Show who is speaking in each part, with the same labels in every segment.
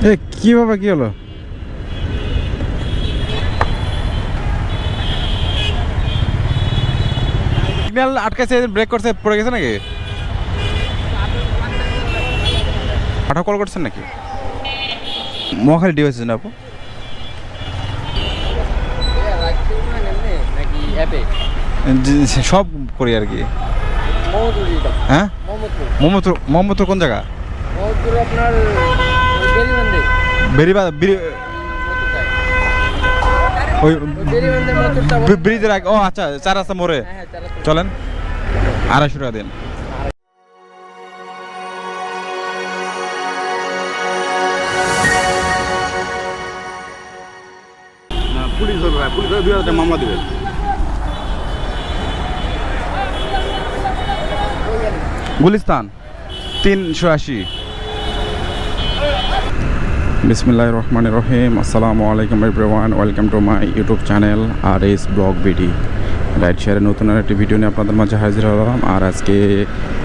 Speaker 1: এ কিভাবে কি হলো? সিগন্যাল আটকাছে, ব্রেক করছে, পড়ে গেছে নাকি? পাঠা কল করছেন নাকি? মহাখালী ডিভাইসেস না আপু? সব করি আর কি। হ্যাঁ, মোহাম্মদপুর কোন জায়গা?
Speaker 2: আপনার
Speaker 1: বেরিবাদ ওই ব্রিজের আগে। ও আচ্ছা, চার রাস্তা মোড়ে। চলেন, 250 টাকা দিন। পুলিশ ধরবে, পুলিশ ধরে 2000 টাকা মামলা দেবে। গুলিস্তান 380। বিসমিল্লাহির রহমানির রহিম। আসসালামু আলাইকুম everyone, welcome to my YouTube channel R S blog BD. Right শেয়ারে নতুন একটি ভিডিও নিয়ে আপনাদের মাঝে হাজির হলাম। আর আজকে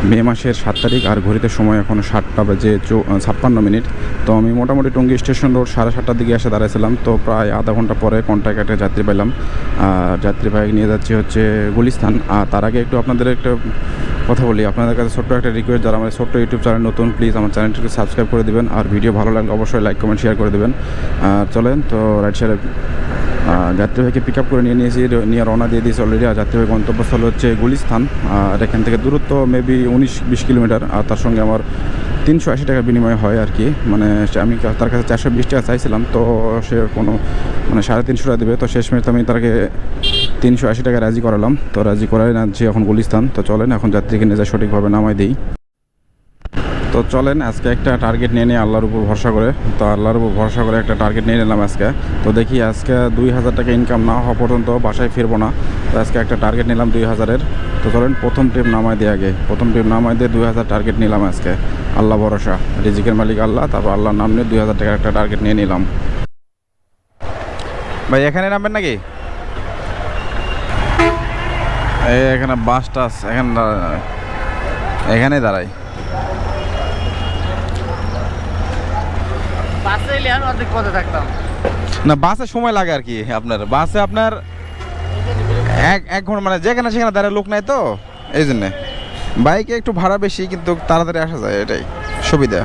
Speaker 1: মে মাসের 7 তারিখ, আর ঘড়িতে সময় এখন 7টা বেজে 56 মিনিট। তো আমি মোটামুটি টঙ্গী স্টেশন রোড 7:30টার দিকে এসে দাঁড়াইছিলাম। তো প্রায় আধা ঘন্টা পরে কন্ট্যাক্ট একটা যাত্রী পেলাম। যাত্রী বাইক নিয়ে যাচ্ছি হচ্ছে গুলিস্তান। আর তার আগে একটু আপনাদের একটা কথা বলি, আপনাদের কাছে ছোট্ট একটা রিকোয়েস্ট, যারা আমার ছোট্ট ইউটিউব চ্যানেল নতুন, প্লিজ আমার চ্যানেলটিকে সাবস্ক্রাইব করে দেবেন। আর ভিডিও ভালো লাগলে অবশ্যই লাইক কমেন্ট শেয়ার করে দেবেন। চলেন, তো রাইট শেয়ারে যাত্রীবাহীকে পিক আপ করে নিয়ে রওনা দিয়ে দিয়েছি অলরেডি। আর যাত্রীবাহী গন্তব্যস্থল হচ্ছে গুলিস্তান। আর এখান থেকে দূরত্ব মেবি 19-20 কিলোমিটার। আর তার সঙ্গে আমার 380 টাকার বিনিময় হয় আর কি। মানে আমি তার কাছে 420 টাকা চাইছিলাম, তো সে কোনো 350 টাকা দেবে। তো শেষমেশ আমি তাকে 380 টাকা রাজি করালাম। তো রাজি করাই নাচ্ছি এখন গুলিস্তান। তো চলেন এখন যাত্রীকে নিয়ে যা সঠিকভাবে নামাই দিই। তো চলেন আজকে একটা টার্গেট নিয়ে নিই আল্লাহর উপর ভরসা করে। তো আল্লাহর উপর ভরসা করে একটা টার্গেট নিয়ে নিলাম আজকে। তো দেখি আজকে 2000 টাকা ইনকাম না হওয়া পর্যন্ত বাসায় ফিরবো না। তো আজকে একটা টার্গেট নিলাম 2000-এর। তো চলেন প্রথম ট্রিপ নামাই দিয়ে আগে, প্রথম ট্রিপ নামাই দিয়ে 2000 টার্গেট নিলাম আজকে। আল্লাহ ভরসা, রিজিকের মালিক আল্লাহ। তারপর আল্লাহর নাম নিয়ে 2000 টাকার একটা টার্গেট নিয়ে নিলাম। ভাই এখানে নামবেন নাকি? এখানে বাস টাস এখানে দাঁড়াই। না, বাসে সময় লাগে আর কি। আপনার বাসে আপনার এক ঘন্টা, মানে যেখানে সেখানে দাঁড়ায় লোক নাই, তো এই জন্যে। বাইকে একটু ভাড়া বেশি, কিন্তু তাড়াতাড়ি আসা যায়, এটাই সুবিধা।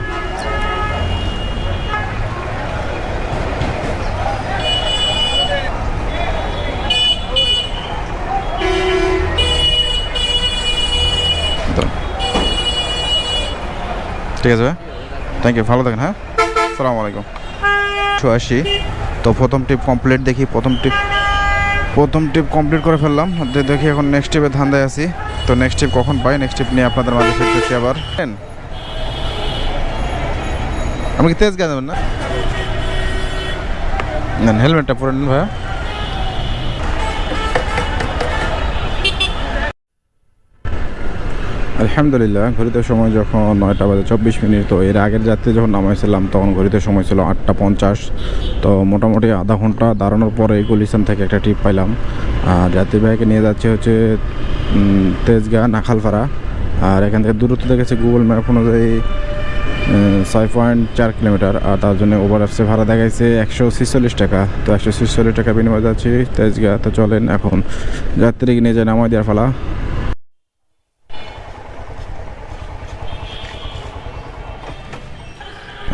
Speaker 1: ঠিক আছে ভাই, থ্যাংক ইউ, ভালো থাকেন। হ্যাঁ, আসসালামু আলাইকুম। 80। তো প্রথম ট্রিপ কমপ্লিট। দেখি প্রথম ট্রিপ কমপ্লিট করে ফেললাম। দেখি এখন নেক্সট ট্রিপে ধান্দায় আছি। তো নেক্সট ট্রিপ কখন পাই, নেক্সট ট্রিপ নিয়ে আপনাদের মাঝে ফিরতেছি আবার। আমি কি তেজ গা যাবেন না? হেলমেটটা পরে নিন ভাইয়া। আলহামদুলিল্লাহ, ঘড়িতে সময় যখন 9টা বাজে 24 মিনিট। তো এর আগের যাত্রী যখন নামাইছিলাম তখন ঘড়িতে সময় ছিল 8টা 50। তো মোটামুটি আধা ঘন্টা দাঁড়ানোর পরে গুলিস্তান থেকে একটা ট্রিপ পাইলাম। আর যাত্রীবাহীকে নিয়ে যাচ্ছে হচ্ছে তেজগাঁ নাখালপাড়া। আর এখান থেকে দূরত্ব দেখেছে গুগল ম্যাপ অনুযায়ী 6.4 কিলোমিটার। আর তার জন্য ওভার অ্যাপসে ভাড়া দেখাইছে 146 টাকা। তো 146 টাকা বিনিময়ে যাচ্ছি তেজগাঁ। তো চলেন এখন যাত্রীকে নিয়ে যায় নামাই দেওয়ার ফেলা।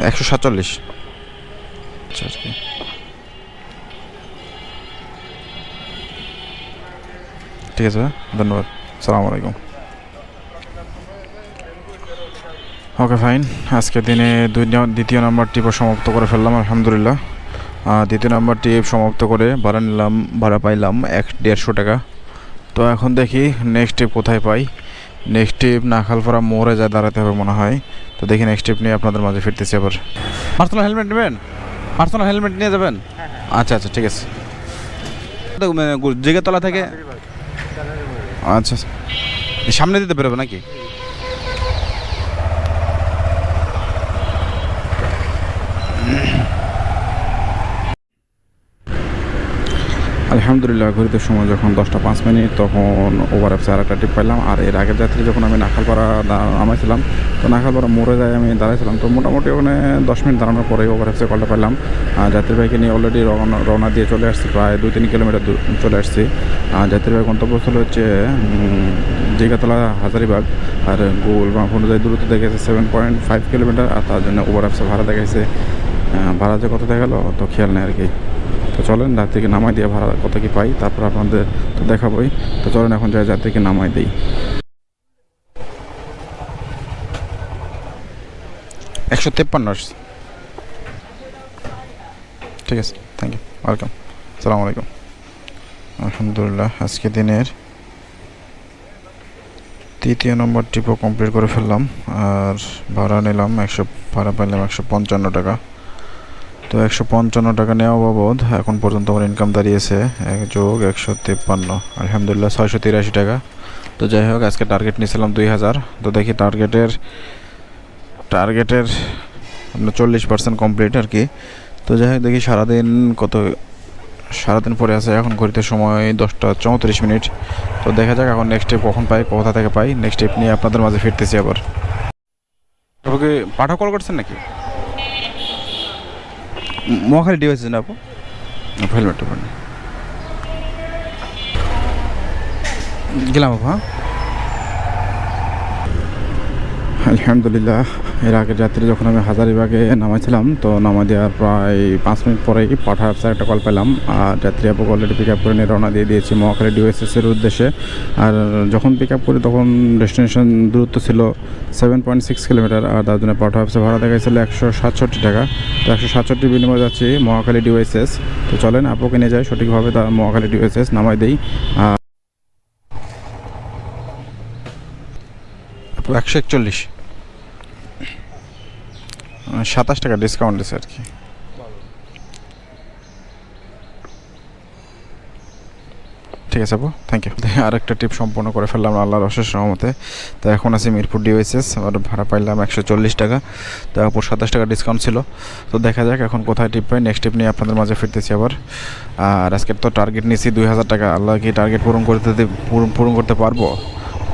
Speaker 1: 147। আচ্ছা, ঠিক আছে, ধন্যবাদ, আসসালামু আলাইকুম। Okay fine. আজকে দিনে দ্বিতীয় নাম্বার ট্রিপও সমাপ্ত করে ফেললাম আলহামদুলিল্লাহ। দ্বিতীয় নাম্বার ট্রিপ সমাপ্ত করে ভাড়া পাইলাম 150 টাকা। তো এখন দেখি নেক্সট ট্রিপ কোথায় পাই। নেক্সট ট্রিপ নাখালপাড়া মোড়ে যা দাঁড়াতে হবে মনে হয়। তো দেখি নেক্সট ট্রিপ নিয়ে আপনাদের মাঝে ফিরতেছি আবার। পার্সোনাল হেলমেট নেবেন? পার্সোনাল হেলমেট নিয়ে যাবেন? আচ্ছা আচ্ছা, ঠিক আছে। জিগেতলা থেকে আচ্ছা, সামনে দিতে বেরোবে নাকি? আলহামদুলিল্লাহ ঘড়িতে সময় যখন 10টা 5 মিনিট তখন ওভার অ্যাপসে আর একটা টিপ পাইলাম। আর এর আগের যাত্রী যখন আমি নাখালপাড়া নামাইছিলাম, তো নাখালপাড়া মোড়ে যাই আমি দাঁড়াইছিলাম, তো মোটামুটি ওখানে 10 মিনিট দাঁড়ানোর পরেই ওভার অ্যাপসে কলটা পেলাম। যাত্রী ভাইকে নিয়ে অলরেডি রওনা দিয়ে চলে আসছি, প্রায় 2-3 কিলোমিটার চলে আসছি। যাত্রী ভাই গন্তব্যস্থল হচ্ছে জিগাতলা হাজারিবাগ। আর গুগল ম্যাপ অনুযায়ী দূরত্ব দেখেছে 7.5 কিলোমিটার। আর তার জন্য ওভার অ্যাপসে ভাড়া দেখাইছে, ভাড়া যে কত দেখা গেলো তো খেয়াল নেই আর কি। তো চলেন যাত্রীকে নামাই দিয়ে ভাড়া কত কি পাই তারপর আপনাদের তো দেখাবোই। তো চলেন এখন যাই যাত্রীকে নামাই দিই। 153 আসছে। ঠিক আছে, থ্যাংক ইউ, ওয়েলকাম, আসসালামু আলাইকুম। আলহামদুলিল্লাহ আজকে দিনের 3য় নম্বর ট্রিপও কমপ্লিট করে ফেললাম। আর ভাড়া নিলাম ভাড়া পাইলাম 155 টাকা। তো 155 টাকা নেওয়া বাবদ এখন পর্যন্ত আমার ইনকাম দাঁড়িয়েছে 1+153, আলহামদুলিল্লাহ 683 টাকা। তো যাই হোক, আজকে টার্গেট নিয়েছিলাম 2000। তো দেখি টার্গেটের আপনার 40% কমপ্লিট আর কি। তো যাই হোক দেখি সারাদিন পরে আছে। এখন ঘড়িতে সময় 10টা 34 মিনিট। তো দেখা যাক এখন নেক্সট স্টেপ কখন পাই, কোথা থেকে পাই। নেক্সট স্টেপ নিয়ে আপনাদের মাঝে ফিরতেছি আবার। ওকে পাঠা কল করছেন নাকি? মহাখালী ডিভাইসেস না আপু? হেলমেটটা পড়েন, গেলাম আপু। হ্যাঁ আলহামদুলিল্লাহ এর আগের যাত্রী যখন আমি হাজারিবাগে নামাইছিলাম, তো নামা দেওয়ার প্রায় 5 মিনিট পরেই পাঠা অ্যাপসে একটা কল পেলাম। আর যাত্রী আপু অলরেডি পিক আপ করে নিয়ে রওনা দিয়ে দিয়েছি মহাখালী ডিওএসএসের উদ্দেশ্যে। আর যখন পিক আপ করি তখন ডেস্টিনেশন দূরত্ব ছিল 7.6 কিলোমিটার। আর তার জন্য পাঠা অ্যাপসে ভাড়া দেখাইছিল 167 টাকা। তো 167 বিনিময়ে যাচ্ছি মহাখালী ডিওএসএস। তো চলেন আপুকে নিয়ে যাই সঠিকভাবে তার মহাখালী ডিওএসএস নামাই দিই। আপু 141, 27 টাকা ডিসকাউন্ট দিচ্ছে আর কি। ঠিক আছে আপু, থ্যাংক ইউ। আর একটা ট্রিপ সম্পূর্ণ করে ফেললাম আল্লাহর অশেষ রহমতে। তো এখন আছি মিরপুর ডিওএসএস। আর ভাড়া পাইলাম 140 টাকা। তো আপুর 27 টাকা ডিসকাউন্ট ছিল। তো দেখা যাক এখন কোথায় ট্রিপ পাই। নেক্সট ট্রিপ নিয়ে আপনাদের মাঝে ফিরতেছি আবার। আর আজকের তো টার্গেট নিয়েছি 2000 টাকা। আল্লাহ কি টার্গেট পূরণ করতে পারবো,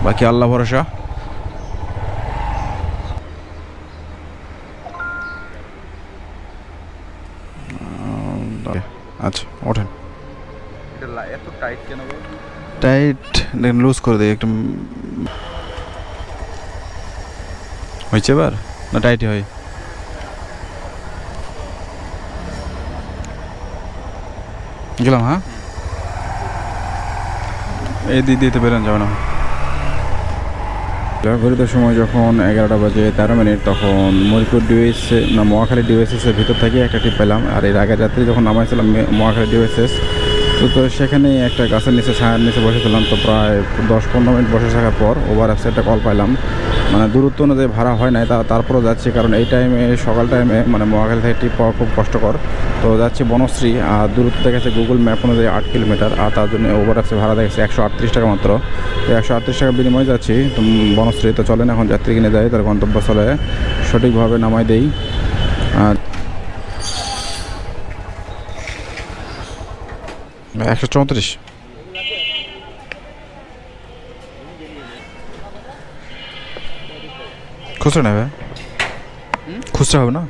Speaker 1: বাকি আল্লাহ ভরসা। আচ্ছা ওঠেন। এত টাইট কেন? টাইট লুজ করে দিই একটু। হয়েছে এবার না টাইটই হয়? গেলাম। হ্যাঁ এই দিতে বেরোন যাবে না। ঘড়িতে সময় যখন 11টা 13 মিনিট তখন মরিপুর মহাখালী ডিওএসএসের ভিতর থেকে একটা টিপ পেলাম। আর এর আগের যাত্রী যখন নামাইছিলাম মহাখালী ডিওএসএস, তো সেখানে একটা গাছের নিচে ছায়ার নিচে বসেছিলাম। তো প্রায় 10-15 মিনিট বসে থাকার পর ওভার অ্যাপসে একটা কল পাইলাম। মানে দূরত্ব অনুযায়ী ভাড়া হয় নাই, তারপরেও যাচ্ছি, কারণ এই টাইমে সকাল টাইমে মানে মহাখালী থেকে ট্রিপ পাওয়া খুব কষ্টকর। তো যাচ্ছি বনশ্রী। আর দূরত্ব দেখেছে গুগল ম্যাপ অনুযায়ী 8 কিলোমিটার। আর তার জন্য ওভার অ্যাপসে ভাড়া দেখেছে 138 টাকা মাত্র। তো 138 টাকা বিনিময়ে যাচ্ছি তো বনশ্রী। তো চলেন এখন যাত্রী কিনে যাই, তার গন্তব্যস্থলে সঠিকভাবে নামাই দেই। আর 134 খুচরা নেবে? খুচরা হবে না?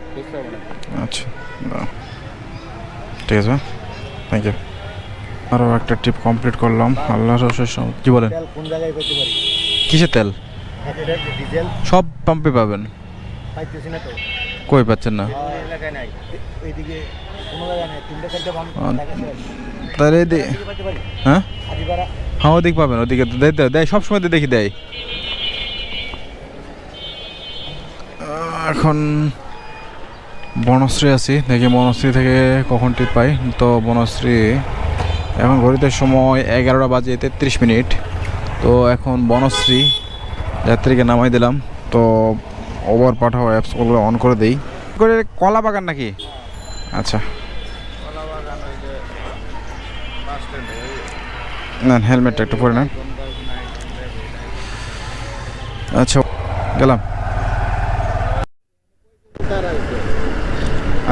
Speaker 1: আচ্ছা ঠিক আছে, থ্যাংক ইউ। আরও একটা ট্রিপ কমপ্লিট করলাম আল্লাহর অশেষ। কি বলেন? কিসের তেল? সব পাম্পে পাবেন। কই পাচ্ছেন না? তাহলে হ্যাঁ হ্যাঁ ওদিক পাবেন, ওদিকে দেয় সবসময় তো দেখি দেয়। এখন বনশ্রী আছি, দেখি বনশ্রী থেকে কখন ট্রিপ পাই। তো বনশ্রী এখন ঘড়িতে সময় 11টা 33 মিনিট। তো এখন বনশ্রী যাত্রীকে নামাই দিলাম। তো ওভার পাঠাও অ্যাপসগুলো অন করে দেই। করে কলা বাগান নাকি? আচ্ছা না, হেলমেটটা একটু পরে নেন। আচ্ছা গেলাম।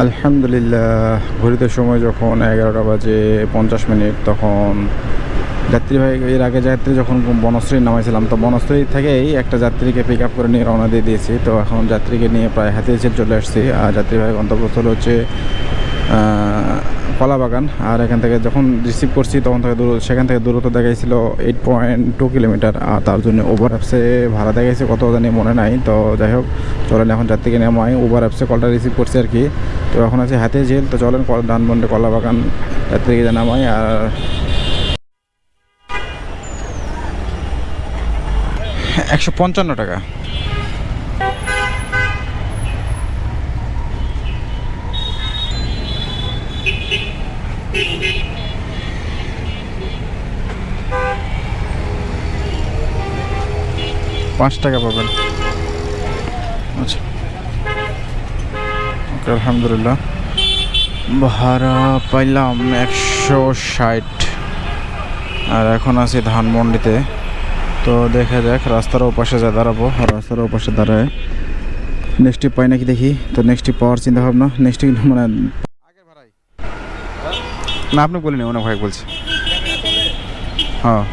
Speaker 1: আলহামদুলিল্লাহ, ঘড়িতে সময় যখন 11টা বাজে 50 মিনিট, তখন যাত্রীবাহী এর আগে যাত্রী যখন বনশ্রী নামাইছিলাম, তো বনশ্রী থেকেই একটা যাত্রীকে পিক আপ করে নিয়ে রওনা দিয়ে দিয়েছি। তো এখন যাত্রীকে নিয়ে প্রায় হাতিয়ারঝিল চলে আসছি। আর যাত্রীবাহী গন্তব্যস্থল হচ্ছে কলাবাগান। আর এখান থেকে যখন রিসিভ করছি তখন থেকে সেখান থেকে দূরত্ব দেখাইছিল 8.2 কিলোমিটার। আর তার জন্য ওভার অ্যাপসে ভাড়া দেখাইছে কত জানি মনে নাই। তো যাই হোক, চলেন এখন যাত্রীকে নামাই। ওভার অ্যাপসে কলটা রিসিভ করছি আর কি। তো এখন আছে হাতিয়ারঝিল। তো চলেন ধানমন্ডি কলাবাগান যাত্রীকে নামাই। আর 155 টাকা। ৳5 পাবেন। আচ্ছা, ওকে, আলহামদুলিল্লাহ। ভাড়া পাইলাম 160। আর এখন আছি ধানমন্ডিতে। তো দেখা যাক, রাস্তার ওপাশে যা দাঁড়াবো। আর রাস্তার ওপাশে দাঁড়ায় নেক্সট ট্রিপ পাই নাকি দেখি। তো নেক্সট ট্রিপ পাওয়ার চিন্তা ভাবনা। নেক্সট ট্রিপ মানে না, আপনি বলিনি, অনেক ভাই বলছি। হ্যাঁ,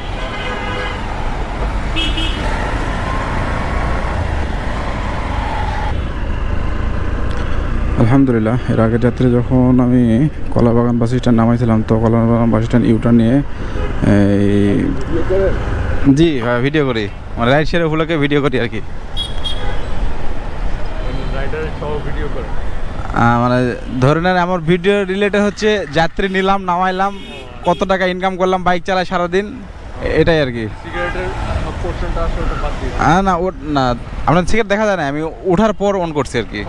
Speaker 1: আলহামদুলিল্লাহ। এর আগের যাত্রী যখন আমি কলাবাগান বাস স্ট্যান্ড নামাইছিলাম, তো কলাবাগান বাস স্ট্যান্ড ইউটার্ন নিয়ে জি হ্যাঁ ভিডিও করি, মানে রাইড শেয়ার ওগুলোকে ভিডিও করি আর কি। মানে ধরে নেন আমার ভিডিও রিলেটেড হচ্ছে যাত্রী নিলাম, নামাইলাম, কত টাকা ইনকাম করলাম, বাইক চালাই সারাদিন, এটাই আর কি। না ও না, আপনার সিগারেট দেখা যায় না, আমি ওঠার পর অন করছি আর কি।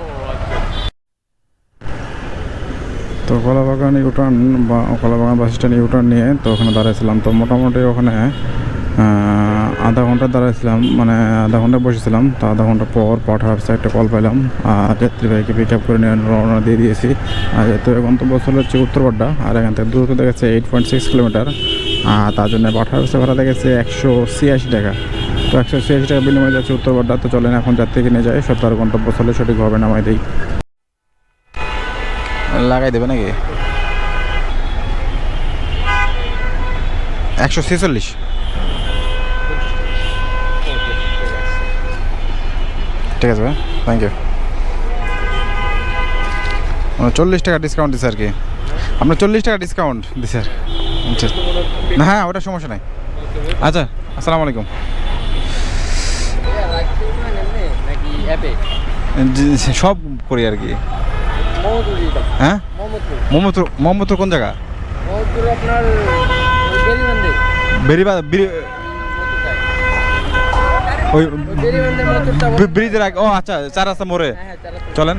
Speaker 1: তো কলাবাগান ইউটার্ন বা কলাবাগান বাস স্ট্যান্ড ইউটার্ন নিয়ে তো ওখানে দাঁড়াইছিলাম। তো মোটামুটি ওখানে আধা ঘন্টা দাঁড়াইছিলাম, মানে আধা ঘন্টা বসেছিলাম। তো আধা ঘন্টা পর পাঠার একটা কল পাইলাম। আর যাত্রীবাহীকে পিক আপ করে নিয়ে রওনা দিয়ে দিয়েছি। আর যেহেতু গন্তব্যস্থল হচ্ছে উত্তরপাড্ডা, আর এখান থেকে দূরত্ব দেখেছে 8.6 কিলোমিটার। আর তার জন্য পাঠার ভাড়া দেখেছে 186 টাকা। তো 186 টাকা বিনিময়ে যাচ্ছে উত্তরপাড্ডা। তো চলেন এখন যাত্রীকে নিয়ে যায়, সব তার গন্তব্যস্থলে সঠিকভাবে নামাই দিই। লাগাই দেবে নাকি? 146। ঠিক আছে ভাই, থ্যাংক ইউ। 40 টাকা ডিসকাউন্ট দিচ্ছে আর কি। আপনার 40 টাকা ডিসকাউন্ট দিচ্ছে আর। আচ্ছা, না হ্যাঁ, ওটা সমস্যা নাই। আচ্ছা, আসসালামু আলাইকুম। সব করি আর কি। হ্যাঁ, মোহাম্মদপুর কোন জায়গা? ওই ব্রিজের আগে। ও আচ্ছা, 4 রাস্তা মোড়ে। চলেন,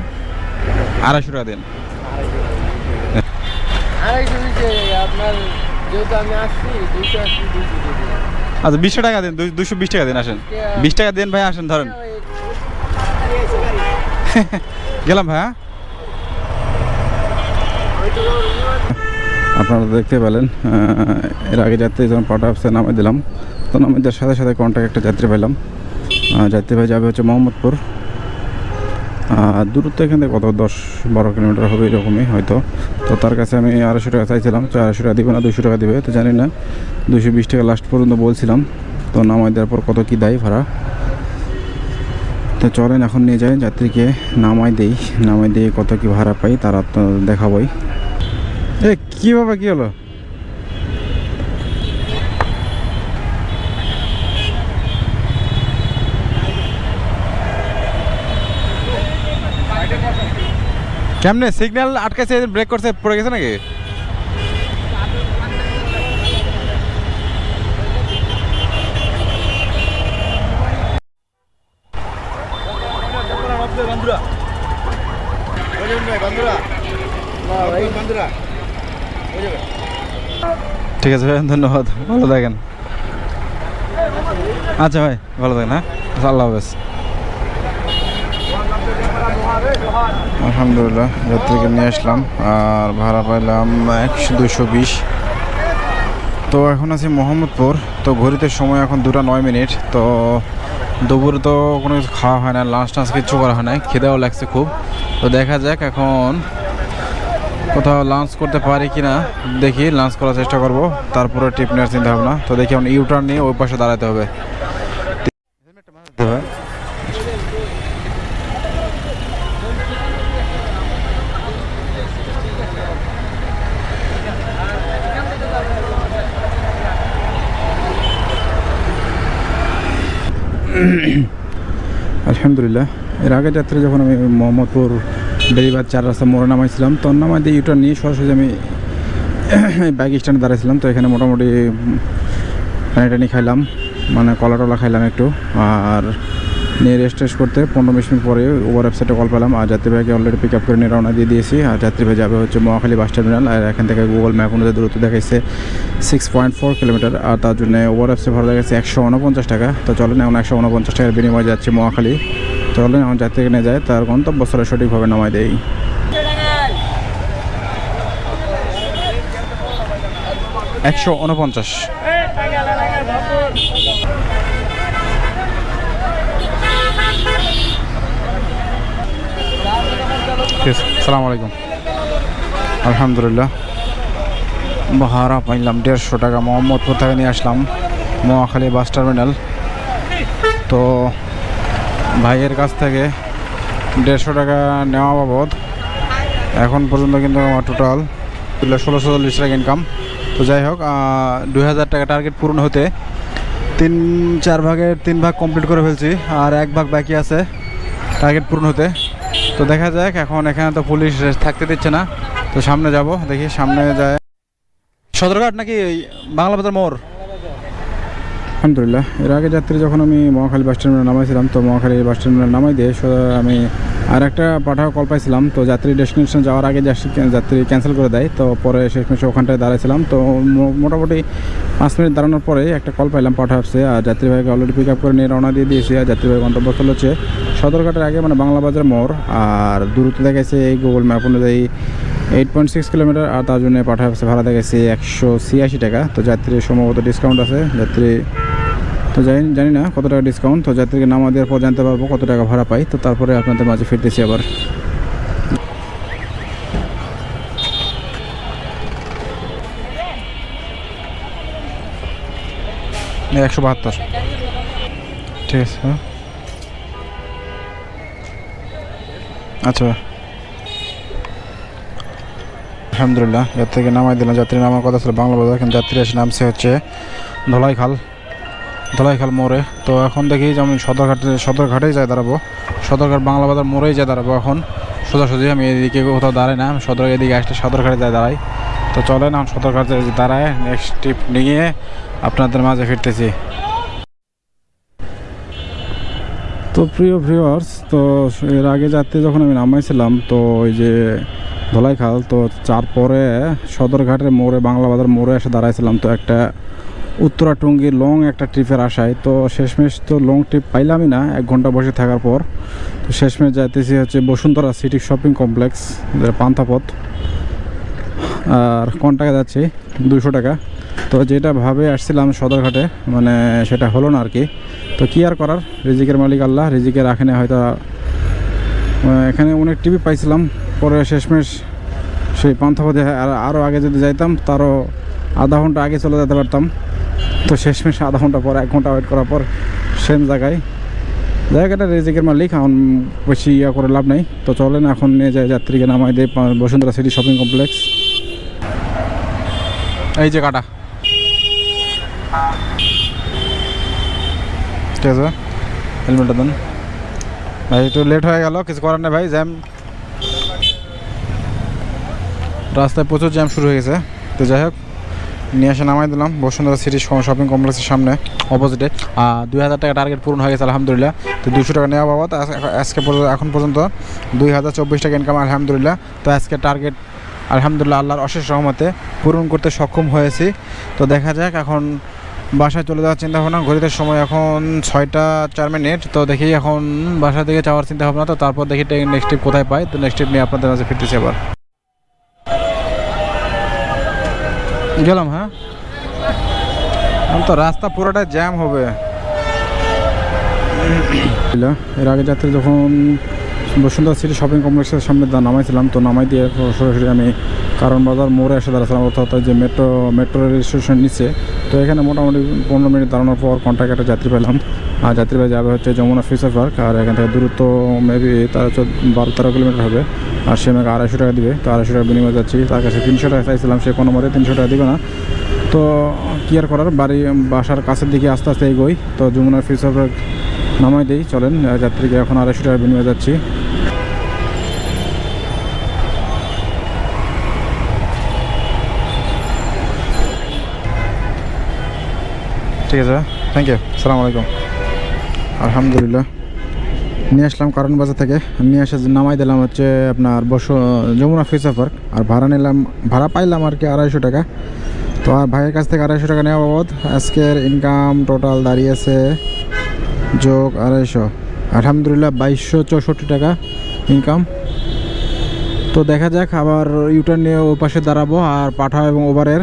Speaker 1: 250 টাকা দিন। আচ্ছা, 20 টাকা দিন, 220 টাকা দিন। আসেন, 20 টাকা দিন ভাই, আসেন ধরেন। গেলাম ভাই। আপনারা দেখতে পেলেন, এর আগে যাত্রী যখন পাটা অফিসে নামে দিলাম, তো নামে দেওয়ার সাথে সাথে কন্ট্যাক্ট একটা যাত্রী পেলাম। যাত্রী ভাই যাবে হচ্ছে মোহাম্মদপুর। দূরত্ব এখান থেকে কত 10-12 কিলোমিটার হবে এরকমই হয়তো। তো তার কাছে আমি 250 টাকা চাইছিলাম। তো 250 টাকা দিবে না, 200 টাকা দিবে, তো জানি না। 220 টাকা লাস্ট পর্যন্ত বলছিলাম। তো নামাই দেওয়ার পর কত কী দেয় ভাড়া। তো চলেন এখন নিয়ে যাই, যাত্রীকে নামাই দিয়ে কত কি ভাড়া পাই তারা তো দেখাবই। কি বাবা, কি হলো? কেমনে সিগন্যাল আটকাছে, ব্রেক করছে, পড়ে গেছে নাকি? ঠিক আছে ভাই, ধন্যবাদ, ভালো থাকেন। আচ্ছা ভাই, ভালো থাকেন। হ্যাঁ, আল্লাহ হাফেজ। আলহামদুলিল্লাহ, যাত্রীকে নিয়ে আসলাম আর ভাড়া পাইলাম 220। তো এখন আছি মোহাম্মদপুর। তো ঘড়িতে সময় এখন 2:09। তো দুপুরে তো কোনো কিছু খাওয়া হয় না, লাঞ্চ টাঞ্চ কিচ্ছু করা হয় না, খিদেও লাগছে খুব। তো দেখা যাক এখন কোথাও লাঞ্চ করতে পারি কি না দেখি, লাঞ্চ করার চেষ্টা করব, তারপরে ট্রিপ নেওয়ার চিন্তা ভাবনা। তো দেখি আমরা ইউটার্ন নিয়ে ওই পাশে দাঁড়াতে হবে। আলহামদুলিল্লাহ, এর আগে যাত্রী যখন আমি মোহাম্মদপুর বেরিবাদ 4 রাস্তা মোড়ে নামাইছিলাম, তো নামাই দিয়ে ইউটার্ন নিয়ে সরাসরি আমি বাইক স্ট্যান্ডে দাঁড়াইছিলাম। তো এখানে মোটামুটি পানি টানি খাইলাম, মানে কলা টলা খাইলাম একটু, আর নিয়ে রেস্ট টেস্ট করতে 15-20 মিনিট পরে ওভার ওয়েবসাইটে কল পেলাম। আর যাত্রী ভাইকে অলরেডি পিক আপ করে নিয়ে রওনা দিয়ে দিয়েছি। আর যাত্রী ভাই যাবে হচ্ছে মহাখালী বাস টার্মিনাল। আর এখান থেকে গুগল ম্যাপ অনুযায়ী দূরত্ব দেখাইছে 6.4 কিলোমিটার। আর তার জন্য ওভার ওয়েবসাইট ভাড়া দেখাচ্ছে 149 টাকা। তো চলেন এখন 149 টাকার বিনিময়ে যাচ্ছে মহাখালী। চলেন এখন যাত্রীকে নিয়ে যায়, তার গন্তব্যস্থলে সঠিকভাবে নামাই দেয়। 149। সালাম আলাইকুম। আলহামদুলিল্লাহ, ভাড়া পাইলাম 150 টাকা। মোহাম্মদপুর থেকে নিয়ে আসলাম মহাখালী বাস টার্মিনাল। তো ভাইয়ের কাছ থেকে 150 টাকা নেওয়া বাবদ এখন পর্যন্ত কিন্তু আমার টোটাল 1640 টাকা ইনকাম। তো যাই হোক, 2000 টাকা টার্গেট পূরণ হতে 3-4 ভাগের 3 ভাগ কমপ্লিট করে ফেলছি, আর 1 ভাগ বাকি আছে টার্গেট পূরণ হতে। তো দেখা যাক, এখন এখানে তো পুলিশ থাকতে দিচ্ছে না, তো সামনে যাব, দেখি সামনে যায়। সদরঘাট নাকি বাংলা বাজার মোড়? আলহামদুলিল্লাহ, এর আগে যাত্রী যখন আমি মহাখালী বাস টার্মিনাল নামাইছিলাম, তো মহাখালী বাস টার্মিনাল নামাই দিয়ে আমি আর একটা পাঠাও কল পাইছিলাম। তো যাত্রী ডেস্টিনেশন যাওয়ার আগে যাত্রী ক্যান্সেল করে দেয়। তো পরে শেষমেশ ওখানটায় দাঁড়াইছিলাম। তো মোটামুটি 5 মিনিট দাঁড়ানোর পরে একটা কল পাইলাম পাঠা অ্যাপসে। আর যাত্রী ভাইকে অলরেডি পিক আপ করে নিয়ে রওনা দিয়ে দিয়েছি। আর যাত্রী ভাই গন্তব্যস্থল হচ্ছে সদরঘাটের আগে, মানে বাংলা বাজার মোড়। আর দূরত্ব দেখাইছে এই গুগল ম্যাপ অনুযায়ী 8.6 কিলোমিটার। আর তার জন্য পাঠা অ্যাপসে ভাড়া দেখাইছে 186 টাকা। তো যাত্রীর সম্ভবত ডিসকাউন্ট আছে, যাত্রী তো জানি না কত টাকা ডিসকাউন্ট। তো যাত্রীকে নামা দেওয়ার পর জানতে পারবো কত টাকা ভাড়া পাই। তো তারপরে আপনাদের মাঝে ফিরতেছি আবার। এই 172, ঠিক আছে। আচ্ছা, আলহামদুলিল্লাহ, এর থেকে নামাই দিলাম। যাত্রী নামার কথা ছিল বাংলা বাজার, কিন্তু যাত্রী এসে নামছে হচ্ছে ধলাইখাল মোড়ে। তো এখন দেখি যে আমি সদরঘাটেই যাই দাঁড়াবো, সদরঘাট বাংলা বাজার মোড়েই যাই দাঁড়াবো। এখন সোজাসুজি আমি এদিকে কোথাও দাঁড়াই না, আমি এদিকে আসলে সদরঘাটে যাই দাঁড়াই। তো চলেন এখন সদরঘাটে দাঁড়ায় নেক্সট ট্রিপ নিয়ে আপনাদের মাঝে ফিরতেছি। তো প্রিয় ভিউয়ার্স, তো এর আগে যাত্রী যখন আমি নামাইছিলাম, তো ওই যে ধলাইখাল, তো তারপরে সদরঘাটের মোড়ে বাংলা বাজার মোড়ে এসে দাঁড়াইছিলাম। তো একটা উত্তরা টুঙ্গি লং একটা ট্রিপের আশায়। তো শেষমেশ তো লং ট্রিপ পাইলামই না 1 ঘন্টা বসে থাকার পর। তো শেষমেশ যাইতেছি হচ্ছে Bashundhara city shopping complex, Panthapath. আর কোন টাকা যাচ্ছে 200 টাকা। তো যেটা ভাবে আসছিলাম সদরঘাটে, মানে সেটা হলো না আর কি। তো কী আর করার, রিজিকের মালিক আল্লাহ, রিজিকে রাখেনি হয়তো। এখানে অনেক টিভি পাইছিলাম, পরে শেষমেশ সেই পান্থাপথে আরও আগে যদি যাইতাম, তারও আধা ঘন্টা আগে চলে যেতে পারতাম। তো শেষমেশ আধা ঘন্টা পর 1 ঘন্টা ওয়েট করার পর সেম জায়গাটা রিজিকের মালিক, এখন বেশি করে লাভ নেই। তো চলেন এখন নিয়ে যায় যাত্রীকে নামাই দেয় বসুন্ধরা সিটি শপিং কমপ্লেক্স। এই যে কাটা, ঠিক আছে, হেলমেটটা দেন ভাই। একটু লেট হয়ে গেল, কিছু করার নেই ভাই, জ্যাম, রাস্তায় প্রচুর জ্যাম শুরু হয়ে গেছে। তো যাই হোক, নিয়ে এসে নামাই দিলাম বসুন্ধরা সিটি শপিং কমপ্লেক্সের সামনে অপোজিটে। 2000 টাকা টার্গেট পূরণ হয়ে গেছে আলহামদুলিল্লাহ। তো 200 টাকা নেওয়া বাবদ এখন পর্যন্ত 2024 টাকা ইনকাম আলহামদুলিল্লাহ। তো আজকে টার্গেট আলহামদুলিল্লাহ আল্লাহর অশেষ রহমতে পূরণ করতে সক্ষম হয়েছি। তো দেখা যাক, এখন বাসায় চলে যাওয়ার চিন্তাভাবনা। ঘড়িতে সময় এখন 6টা 4 মিনিট। তো দেখি এখন বাসা থেকে যাওয়ার চিন্তাভাবনা। তো তারপর দেখি নেক্সট ট্রিপ কোথায় পাই। তো নেক্সট ট্রিপ নিয়ে আপনাদের মাঝে ফিরতেছি আবার। গেলাম, হ্যাঁ, তো রাস্তা পুরোটাই জ্যাম হবে। এর আগে যাত্রী যখন বসুন্ধরা সিটি শপিং কমপ্লেক্সের সামনে নামাইছিলাম। তো নামাই দিয়ে সরাসরি আমি কারণ বাজার মোড়ে এসে দাঁড়াছিলাম, অর্থাৎ যে মেট্রো রেল স্টেশন নিচে। তো এখানে মোটামুটি 15 মিনিট দাঁড়ানোর পর কন্ট্যাক্ট একটা যাত্রী পেলাম। আর যাত্রী ভাই যাবে হচ্ছে যমুনা ফিউচার পার্ক। আর এখান থেকে দূরত্ব মেবি তার 12-13 কিলোমিটার হবে। আর সে আমাকে 250 টাকা দিবে। তো 250 টাকা বিনিময়ে যাচ্ছি। তার কাছে 300 টাকা চাইছিলাম, সে কোনো মতে 300 টাকা দিবে না। তো কি আর করার, বাসার কাছের দিকে আস্তে আস্তে এগোই। তো যমুনা ফিউচার পার্ক নামাই দিই, চলেন। যাত্রীকে এখন 250 টাকা বিনিময়ে যাচ্ছি। ঠিক আছে, থ্যাংক ইউ, আসসালামু আলাইকুম। আলহামদুলিল্লাহ নিয়ে আসলাম কারণ বাজার থেকে, নিয়ে এসে নামাই দিলাম হচ্ছে আপনার যমুনা ফিউচার পার্ক। আর ভাড়া পাইলাম আর কি 250 টাকা। তো আর ভাইয়ের কাছ থেকে 250 টাকা নেওয়া বাবদ আজকের ইনকাম টোটাল দাঁড়িয়েছে যোগ 250, আলহামদুলিল্লাহ 2264 টাকা ইনকাম। তো দেখা যাক, আবার ইউটার্ন নিয়ে ওই পাশে দাঁড়াবো। আর পাঠা এবং ওভারের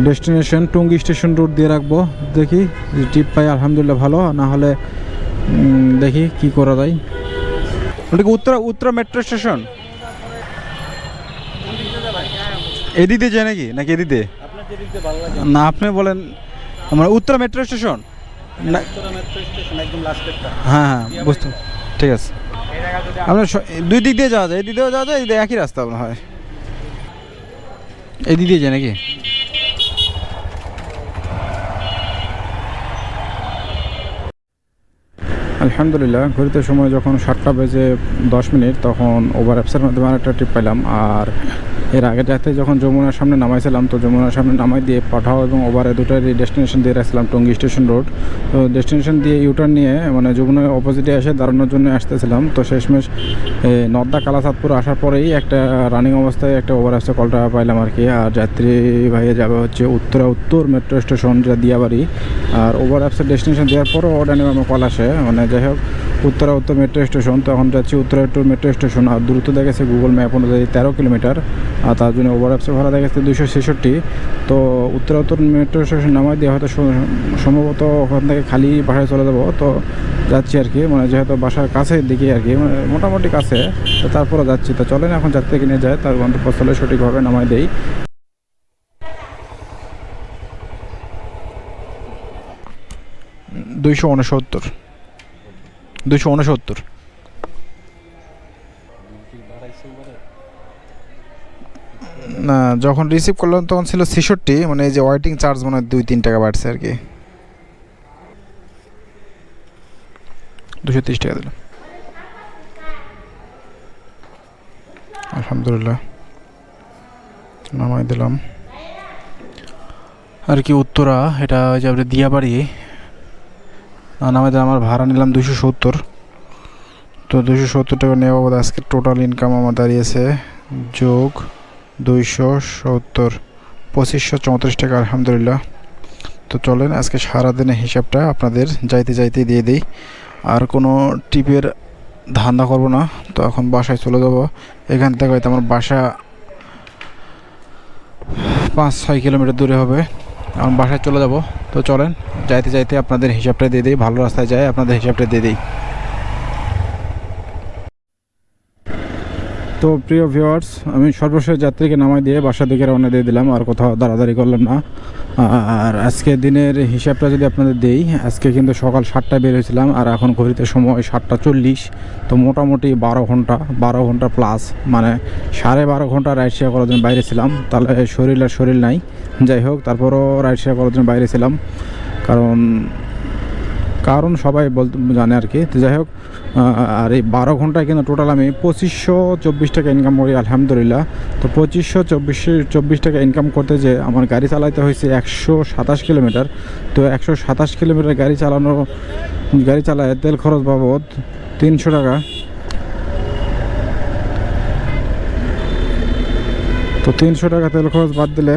Speaker 1: ডেস্টিনেশন টুঙ্গি স্টেশন রুট দিয়ে রাখবো। দেখি টিপ পাই, আলহামদুলিল্লাহ ভালো, না হলে দেখি কি করা যায়। ওটা কি উত্তরা মেট্রো স্টেশন? এদিক দিয়ে যায় নাকি এদিক দিয়ে? না আপনি বলেন, আমার উত্তরা মেট্রো স্টেশন না? হ্যাঁ বুঝতে, ঠিক আছে। আপনার দুই দিক দিয়ে যাওয়া যায়, এদিক দিয়েও যাওয়া যায়, এদিক দিয়ে একই রাস্তা আপনার হয়। এদিক দিয়ে যায় নাকি? আলহামদুলিল্লাহ ঘড়িতে সময় যখন 7টা বেজে 10 মিনিট, তখন ওভার অ্যাপসের মাধ্যমে আরেকটা ট্রিপ পেলাম। আর এর আগে যাতে যখন যমুনার সামনে নামাইছিলাম, তো যমুনার সামনে নামাই দিয়ে পাঠাও এবং ওভারে দুটারই ডেস্টিনেশন দিয়ে রাখছিলাম টঙ্গী স্টেশন রোড। তো ডেস্টিনেশন দিয়ে ইউটার্ন নিয়ে মানে যমুনার অপোজিটে এসে দাঁড়ানোর জন্য আসতেছিলাম। তো শেষমেশ নর্দা কালাচাঁদপুর আসার পরেই একটা রানিং অবস্থায় একটা ওভার অ্যাপসে কলটা পাইলাম আর কি। আর যাত্রী ভাইয়ে যাবে হচ্ছে উত্তর মেট্রো স্টেশন, যেটা দিয়াবাড়ি। আর ওভার অ্যাপসের ডেস্টিনেশন দেওয়ার পরও ওটা নিয়ে আমার কল আসে, মানে যাই হোক উত্তর মেট্রো স্টেশন। তো এখন যাচ্ছি উত্তর মেট্রো স্টেশন। আর দূরত্ব দেখেছে গুগল ম্যাপ অনুযায়ী 13 কিলোমিটার। আর তার জন্য ওভার অ্যাপসে ভাড়া দেখেছে 266। তো উত্তর মেট্রো স্টেশন নামাই দিয়ে হয়তো সম্ভবত ওখান থেকে খালি বাসায় চলে যাবো। তো যাচ্ছি আর কি, মানে যেহেতু বাসার কাছের দিকে আর কি, মানে মোটামুটি কাছে। তো তারপরে যাচ্ছি। তো চলেন এখন যাত্রীকে নিয়ে যায়, তার গন্তব্যস্থলে সঠিকভাবে নামাই দেই। 269 না, যখন রিসিভ করলাম তখন ছিল 66, মানে এই যে ওয়েটিং চার্জ মানে 2-3 টাকা বাড়ছে আর কি। 230 টাকা দিলাম, আলহামদুলিল্লাহ নামাই দিলাম আর কি। উত্তরা এটা ওই যে দিয়াবাড়ি নামাই দিলাম। আমার ভাড়া নিলাম 270। তো 270 টাকা নেওয়া বাবদ আজকে টোটাল ইনকাম আমার দাঁড়িয়েছে যোগ 270, 2534 টাকা, আলহামদুলিল্লাহ। তো চলেন আজকে সারাদিনের হিসাবটা আপনাদের যাইতে দিয়ে দিই। আর কোনো টিপের ধান্দা করব না। তো এখন বাসায় চলে যাব। এখান থেকে হয়তো আমার বাসা 5-6 কিলোমিটার দূরে হবে। এখন বাসায় চলে যাব। তো চলেন যাইতে আপনাদের হিসাবটা দিয়ে দিই, ভালো রাস্তায় যায় আপনাদের হিসাবটা দিয়ে দিই। তো প্রিয় ভিউয়ার্স, আমি সর্বশেষ যাত্রীকে নামাই দিয়ে বাসার দিকে রওনা দিয়ে দিলাম, আর কোথাও দাঁড়াদাঁড়ি করলাম না। আর আজকে দিনের হিসাবটা যদি আপনাদের দেই, আজকে কিন্তু সকাল 7টায় বের হয়েছিলাম, আর এখন ঘড়িতে সময় 7টা 40। তো মোটামুটি 12 ঘন্টা প্লাস, মানে 12.5 ঘন্টা রাইড শেয়ার করার জন্য বাইরে ছিলাম। তাহলে শরীর নাই, যাই হোক তারপরও রাইড শেয়ার করার জন্য বাইরে ছিলাম, কারণ সবাই জানে আর কি। তো যাই হোক, আর এই 12 ঘন্টায় কিন্তু টোটাল আমি 2524 টাকা ইনকাম করি, আলহামদুলিল্লাহ। তো 2524 টাকা ইনকাম করতে যে আমার গাড়ি চালাইতে হয়েছে 127 কিলোমিটার। তো 127 কিলোমিটার গাড়ি চালায় তেল খরচ বাবদ 300 টাকা। তো 300 টাকা তেল খরচ বাদ দিলে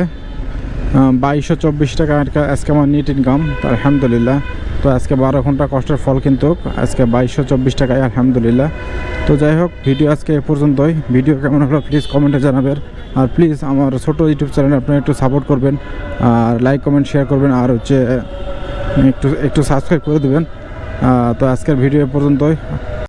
Speaker 1: 2224 টাকা আজকে আমার নিট ইনকাম, আলহামদুলিল্লাহ। তো আজকে 12 ঘন্টা কষ্টের ফল কিন্তু আজকে 2224 টাকায়, আলহামদুলিল্লাহ। তো যাই হোক, ভিডিও আজকে এ পর্যন্তই। ভিডিও কেমন হলো প্লিজ কমেন্টে জানাবেন। আর প্লিজ আমার ছোটো ইউটিউব চ্যানেল আপনারা একটু সাপোর্ট করবেন, আর লাইক কমেন্ট শেয়ার করবেন, আর হচ্ছে একটু সাবস্ক্রাইব করে দেবেন। তো আজকের ভিডিও এ পর্যন্তই।